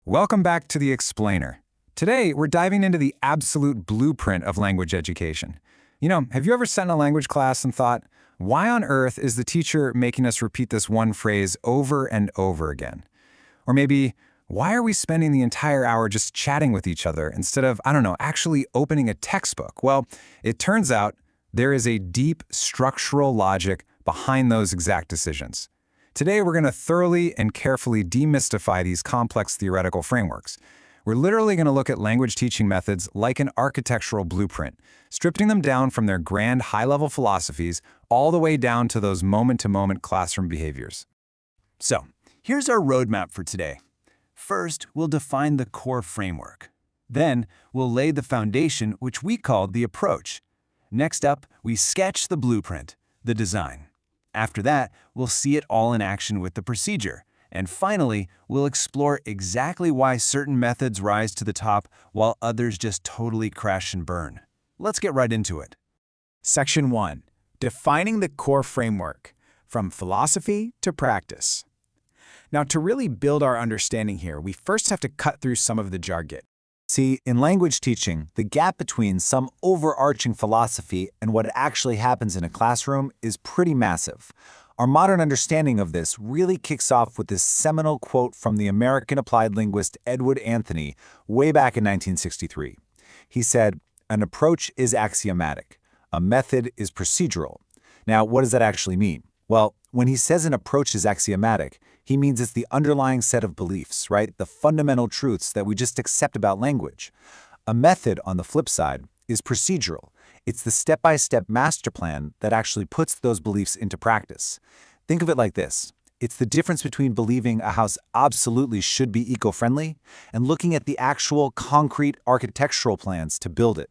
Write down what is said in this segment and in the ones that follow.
Welcome back to The Explainer. Today, we're diving into the absolute blueprint of language education. Have you ever sat in a language class and thought, why on earth is the teacher making us repeat this one phrase over and over again? Or maybe, why are we spending the entire hour just chatting with each other instead of, actually opening a textbook? Well, it turns out there is a deep structural logic behind those exact decisions. Today, we're going to thoroughly and carefully demystify these complex theoretical frameworks. We're literally going to look at language teaching methods like an architectural blueprint, stripping them down from their grand high-level philosophies all the way down to those moment-to-moment classroom behaviors. So, here's our roadmap for today. First, we'll define the core framework. Then, we'll lay the foundation, which we called the approach. Next up, we sketch the blueprint, the design. After that, we'll see it all in action with the procedure. And finally, we'll explore exactly why certain methods rise to the top while others just totally crash and burn. Let's get right into it. Section 1. Defining the core framework, from philosophy to practice. Now, to really build our understanding here, we first have to cut through some of the jargon. See, in language teaching, the gap between some overarching philosophy and what actually happens in a classroom is pretty massive. Our modern understanding of this really kicks off with this seminal quote from the American applied linguist Edward Anthony way back in 1963. He said, "An approach is axiomatic. A method is procedural." Now, what does that actually mean? Well, when he says an approach is axiomatic, he means it's the underlying set of beliefs, right? The fundamental truths that we just accept about language. A method, on the flip side, is procedural. It's the step-by-step master plan that actually puts those beliefs into practice. Think of it like this. It's the difference between believing a house absolutely should be eco-friendly and looking at the actual concrete architectural plans to build it.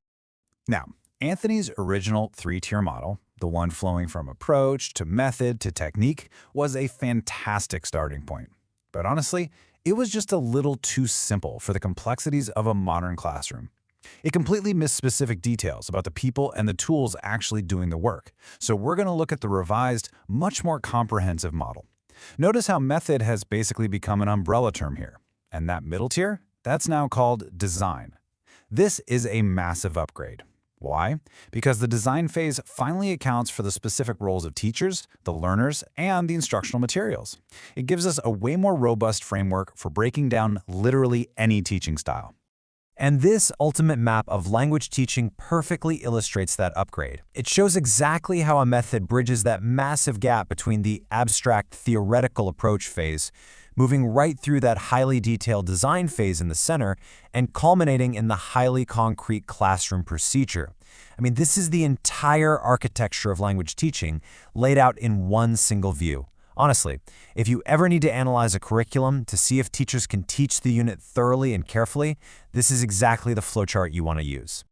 Now, Anthony's original three-tier model, the one flowing from approach to method to technique, was a fantastic starting point. But honestly, it was just a little too simple for the complexities of a modern classroom. It completely missed specific details about the people and the tools actually doing the work. So we're going to look at the revised, much more comprehensive model. Notice how method has basically become an umbrella term here. And that middle tier, that's now called design. This is a massive upgrade. Why? Because the design phase finally accounts for the specific roles of teachers, the learners, and the instructional materials. It gives us a way more robust framework for breaking down literally any teaching style. And this ultimate map of language teaching perfectly illustrates that upgrade. It shows exactly how a method bridges that massive gap between the abstract theoretical approach phase, moving right through that highly detailed design phase in the center, and culminating in the highly concrete classroom procedure. This is the entire architecture of language teaching laid out in one single view. Honestly, if you ever need to analyze a curriculum to see if teachers can teach the unit thoroughly and carefully, this is exactly the flowchart you want to use.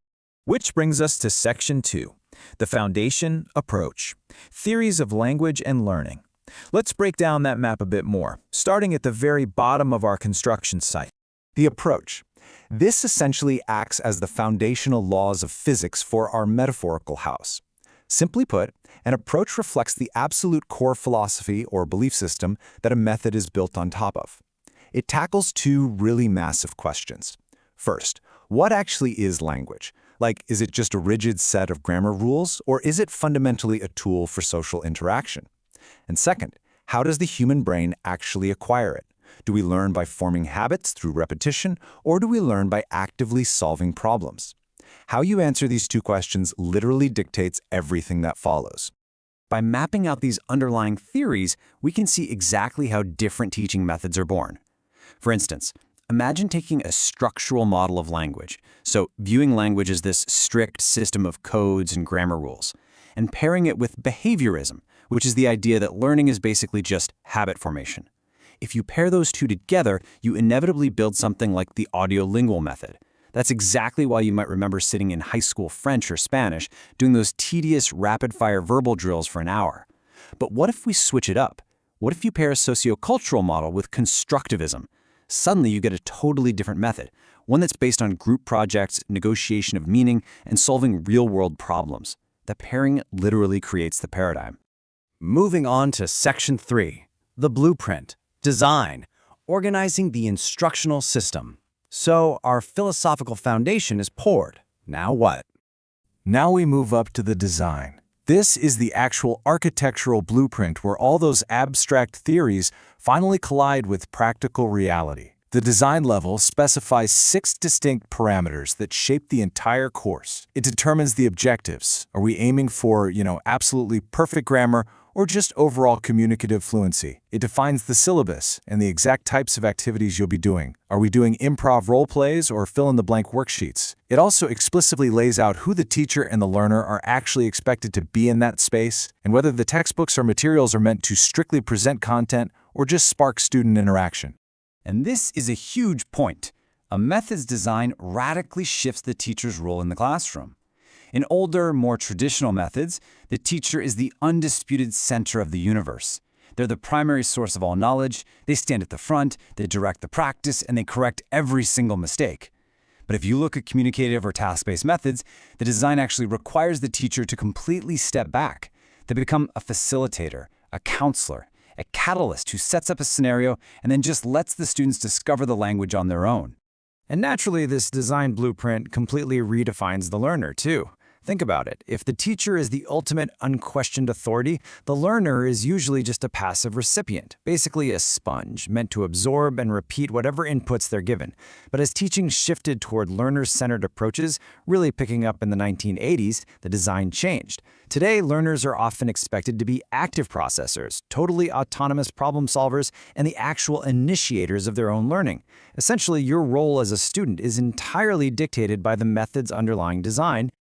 Which brings us to Section 2, the foundation, approach, theories of language and learning. Let's break down that map a bit more, starting at the very bottom of our construction site. The approach. This essentially acts as the foundational laws of physics for our metaphorical house. Simply put, an approach reflects the absolute core philosophy or belief system that a method is built on top of. It tackles two really massive questions. First, what actually is language? Is it just a rigid set of grammar rules, or is it fundamentally a tool for social interaction? And second, how does the human brain actually acquire it? Do we learn by forming habits through repetition, or do we learn by actively solving problems? How you answer these two questions literally dictates everything that follows. By mapping out these underlying theories, we can see exactly how different teaching methods are born. For instance, imagine taking a structural model of language, so viewing language as this strict system of codes and grammar rules, and pairing it with behaviorism, which is the idea that learning is basically just habit formation. If you pair those two together, you inevitably build something like the audiolingual method. That's exactly why you might remember sitting in high school French or Spanish doing those tedious rapid-fire verbal drills for an hour. But what if we switch it up? What if you pair a sociocultural model with Constructivism? Suddenly you get a totally different method, one that's based on group projects, negotiation of meaning, and solving real-world problems. The pairing literally creates the paradigm. Moving on to Section 3, the blueprint, design, organizing the instructional system. So our philosophical foundation is poured. Now what? Now we move up to the design. This is the actual architectural blueprint where all those abstract theories finally collide with practical reality. The design level specifies 6 distinct parameters that shape the entire course. It determines the objectives. Are we aiming for, absolutely perfect grammar or just overall communicative fluency? It defines the syllabus and the exact types of activities you'll be doing. Are we doing improv role plays or fill-in-the-blank worksheets? It also explicitly lays out who the teacher and the learner are actually expected to be in that space, and whether the textbooks or materials are meant to strictly present content or just spark student interaction. And this is a huge point. A method's design radically shifts the teacher's role in the classroom. In older, more traditional methods, the teacher is the undisputed center of the universe. They're the primary source of all knowledge, they stand at the front, they direct the practice, and they correct every single mistake. But if you look at communicative or task-based methods, the design actually requires the teacher to completely step back. They become a facilitator, a counselor, a catalyst who sets up a scenario and then just lets the students discover the language on their own. And naturally, this design blueprint completely redefines the learner, too. Think about it. If the teacher is the ultimate unquestioned authority, the learner is usually just a passive recipient, basically a sponge, meant to absorb and repeat whatever inputs they're given. But as teaching shifted toward learner-centered approaches, really picking up in the 1980s, the design changed. Today, learners are often expected to be active processors, totally autonomous problem solvers, and the actual initiators of their own learning. Essentially, your role as a student is entirely dictated by the method's underlying design.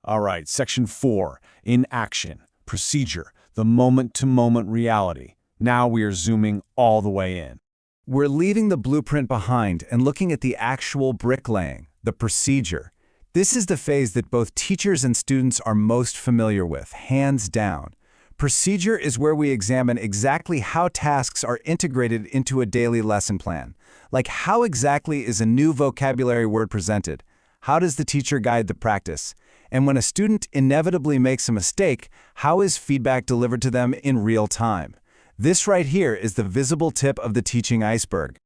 All right, section 4, in action, procedure, the moment-to-moment reality. Now we are zooming all the way in. We're leaving the blueprint behind and looking at the actual bricklaying, the procedure. This is the phase that both teachers and students are most familiar with, hands down. Procedure is where we examine exactly how tasks are integrated into a daily lesson plan. Like, how exactly is a new vocabulary word presented? How does the teacher guide the practice? And when a student inevitably makes a mistake, how is feedback delivered to them in real time? This right here is the visible tip of the teaching iceberg.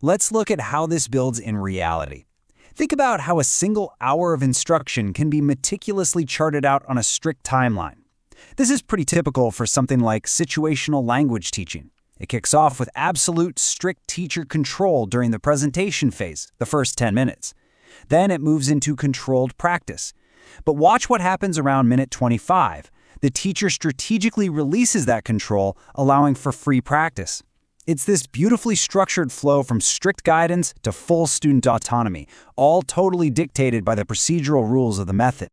Let's look at how this builds in reality. Think about how a single hour of instruction can be meticulously charted out on a strict timeline. This is pretty typical for something like situational language teaching. It kicks off with absolute strict teacher control during the presentation phase, the first 10 minutes. Then it moves into controlled practice. But watch what happens around minute 25. The teacher strategically releases that control, allowing for free practice. It's this beautifully structured flow from strict guidance to full student autonomy, all totally dictated by the procedural rules of the method.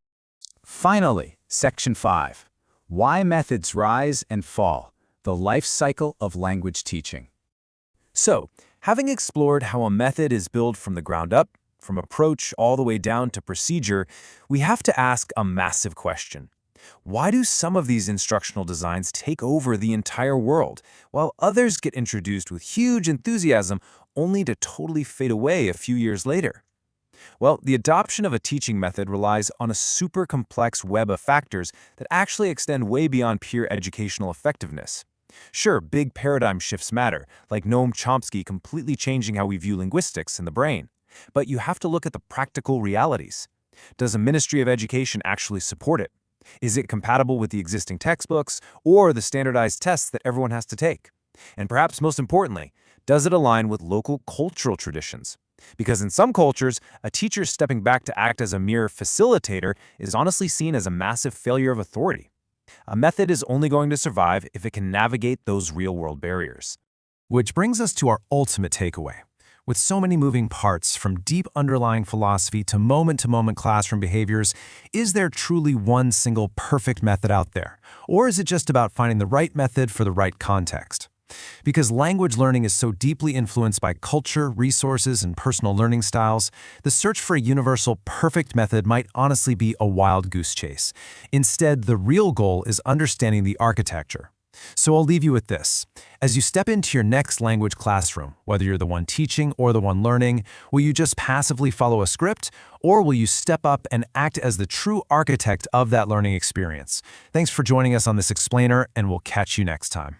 Finally, section 5, why methods rise and fall, the life cycle of language teaching. So, having explored how a method is built from the ground up, from approach all the way down to procedure, we have to ask a massive question. Why do some of these instructional designs take over the entire world, while others get introduced with huge enthusiasm only to totally fade away a few years later? Well, the adoption of a teaching method relies on a super complex web of factors that actually extend way beyond pure educational effectiveness. Sure, big paradigm shifts matter, like Noam Chomsky completely changing how we view linguistics and the brain. But you have to look at the practical realities. Does a Ministry of Education actually support it? Is it compatible with the existing textbooks or the standardized tests that everyone has to take? And perhaps most importantly, does it align with local cultural traditions? Because in some cultures, a teacher stepping back to act as a mere facilitator is honestly seen as a massive failure of authority. A method is only going to survive if it can navigate those real-world barriers. Which brings us to our ultimate takeaway. With so many moving parts, from deep underlying philosophy to moment-to-moment classroom behaviors, is there truly one single perfect method out there? Or is it just about finding the right method for the right context? Because language learning is so deeply influenced by culture, resources, and personal learning styles, the search for a universal perfect method might honestly be a wild goose chase. Instead, the real goal is understanding the architecture. So I'll leave you with this. As you step into your next language classroom, whether you're the one teaching or the one learning, will you just passively follow a script, or will you step up and act as the true architect of that learning experience? Thanks for joining us on this explainer, and we'll catch you next time.